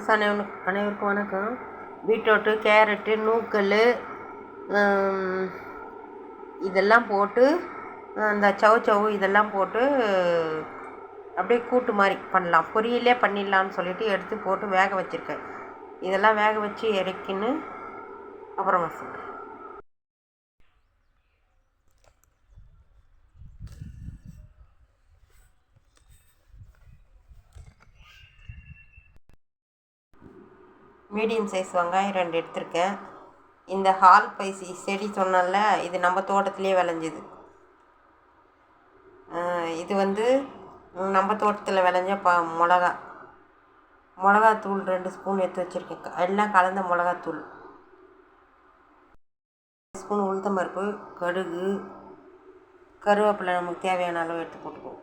Friends அனைவருக்கும் வணக்கம். Beetroot, carrot, நூக்கல் இதெல்லாம் போட்டு அந்த சவு இதெல்லாம் போட்டு அப்படியே கூட்டு மாதிரி பண்ணலாம். பொரியலே பண்ணிடலான்னு சொல்லிட்டு எடுத்து போட்டு வேக வச்சுருக்கேன். இதெல்லாம் வேக வச்சு இறக்கின்னு அப்புறம் சொல்கிறேன். மீடியம் சைஸ் வெங்காயம் 2 எடுத்திருக்கேன். இந்த ஹால் பைசி செடி சொன்னால இது நம்ம தோட்டத்திலே விளைஞ்சிது. இது வந்து நம்ம தோட்டத்தில் விளைஞ்ச மிளகாத்தூள் 2 ஸ்பூன் எடுத்து வச்சுருக்கேன். எல்லாம் கலந்த மிளகாத்தூள், ஸ்பூன் உளுத்தம்பருப்பு, கடுகு, கருவேப்பிலை நமக்கு தேவையான அளவு எடுத்து போட்டுக்குவோம்.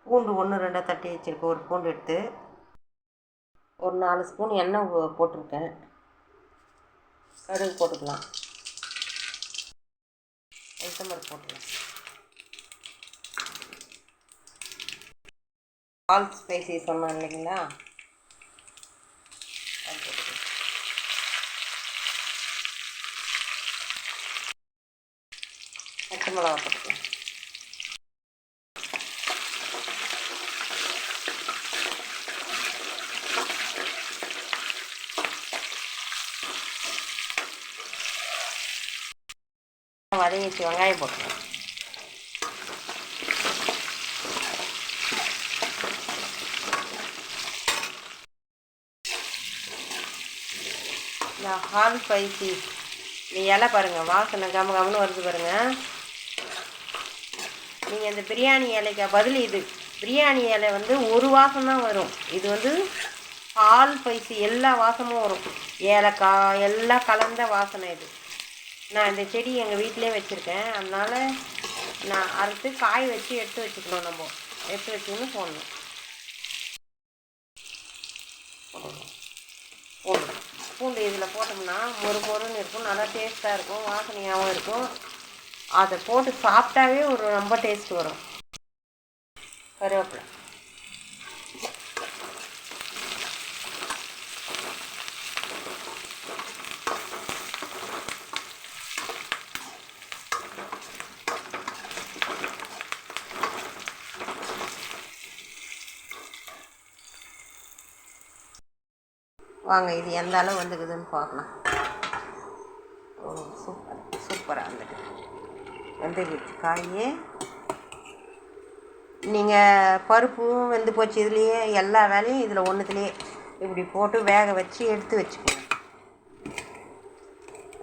பூண்டு 1-2 தட்டி வச்சுருக்கேன். ஒரு பூண்டு எடுத்து ஒரு 4 ஸ்பூன் எண்ணெய் போட்டிருக்கேன். கடுகு போட்டுக்கலாம், உளுத்தம்பருப்பு போட்டுக்கலாம். ஆல் ஸ்பைசி சொன்னோம் இல்லைங்களா, அது போட்டுக்கலாம். பச்சை மிளகா போட்டுக்கலாம். வதங்கி வச்சு வெங்காயம் போட்டுக்கலாம். இந்த ஹால் ஸ்பைசி இந்த இலை பாருங்கள், வாசனை கமன்னு வருது பாருங்கள். நீங்கள் இந்த பிரியாணி இலைக்கு பதில் இது பிரியாணி இலை வந்து ஒரு வாசம் தான் வரும். இது வந்து ஹால் ஸ்பைசி எல்லா வாசமும் வரும். ஏலக்காய் எல்லாம் கலந்த வாசனை இது. நான் இந்த செடி எங்கள் வீட்டிலே வச்சுருக்கேன். அதனால் நான் அறுத்து காய் வச்சு எடுத்து வச்சுக்கணும். நம்ம எடுத்து வச்சுக்கணும் போடணும். பூண்டு இதில் போட்டோம்னா மொறுன்னு இருக்கும், நல்லா டேஸ்ட்டாக இருக்கும், வாசனையாகவும் இருக்கும். அதை போட்டு சாப்பிட்டாவே ஒரு ரொம்ப டேஸ்ட் வரும். கருவேப்பிலை, வாங்க இது எந்த அளவு வந்துக்குதுன்னு பார்க்கலாம். சூப்பராக வந்துடுச்சு காயே. நீங்கள் பருப்பும் வெந்து போச்சு. இதுலேயே எல்லா வேலையும் இதில் ஒன்றுத்துலேயே இப்படி போட்டு வேக வச்சு எடுத்து வச்சுக்கோங்க.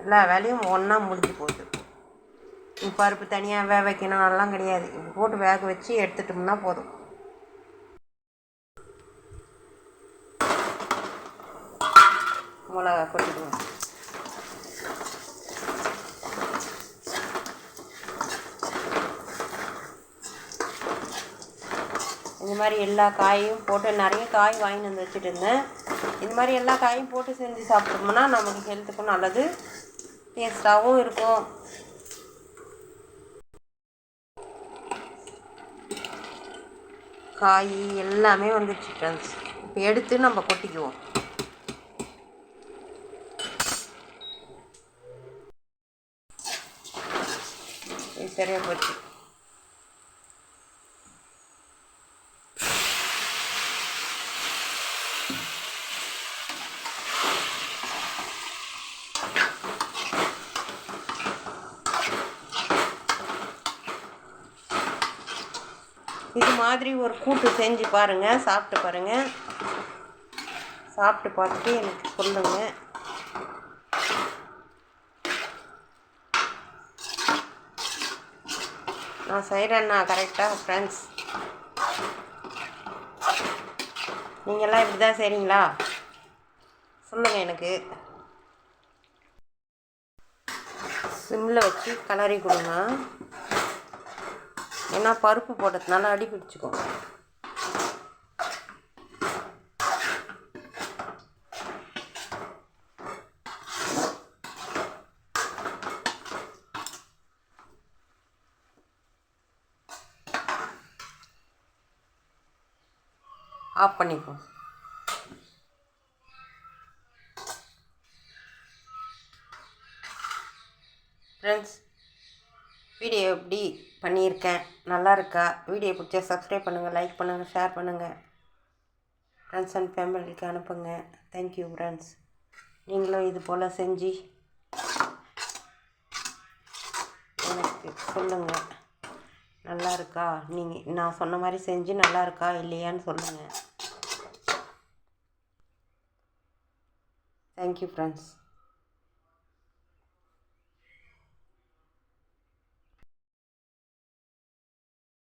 எல்லா வேலையும் ஒன்றா முடிஞ்சு போகுது. பருப்பு தனியாக வேக வைக்கணும் அதெல்லாம் கிடையாது. இப்படி போட்டு வேக வச்சு எடுத்துட்டோம்னா போதும். மிளகா கொட்டிடுவோம். இந்த மாதிரி எல்லா காயும் போட்டு நிறைய காய் வாங்கிட்டு வந்து வச்சுட்டு இருந்தேன். இந்த மாதிரி எல்லா காயும் போட்டு செஞ்சு சாப்பிட்டோம்னா நமக்கு ஹெல்த்துக்கும் நல்லது, டேஸ்ட்டாகவும் இருக்கும். காய் எல்லாமே வந்துடுச்சு ஃப்ரெண்ட்ஸ். இப்போ எடுத்து நம்ம கொட்டிக்குவோம். இது சரியாக போச்சு. இது மாதிரி ஒரு கூட்டு செஞ்சு பாருங்கள், சாப்பிட்டு பாருங்கள். சாப்பிட்டு பார்த்துட்டு எனக்கு சொல்லுங்கள். நான் செய்கிறேன்னா கரெக்டாக ஃப்ரெண்ட்ஸ்? நீங்கள்லாம் இப்படி தான் செய்கிறீங்களா? சொல்லுங்கள் எனக்கு. சிம்மில் வச்சு கலரி கொடுங்க. ஏன்னா பருப்பு போட்டதுனால அடி பிடிச்சிக்கும். ஆஃப் பண்ணிப்போம். ஃப்ரெண்ட்ஸ், வீடியோ எப்படி பண்ணியிருக்கேன், நல்லா இருக்கா? வீடியோ பிடிச்சா சப்ஸ்கிரைப் பண்ணுங்கள், லைக் பண்ணுங்கள், ஷேர் பண்ணுங்கள், ஃப்ரெண்ட்ஸ் அண்ட் ஃபேமிலிக்கு அனுப்புங்க. Thank you friends. நீங்களும் இது போல் செஞ்சு எனக்கு சொல்லுங்கள், நல்லா இருக்கா? நீங்கள் நான் சொன்ன மாதிரி செஞ்சு நல்லா இருக்கா இல்லையான்னு சொல்லுங்கள். Thank you friends.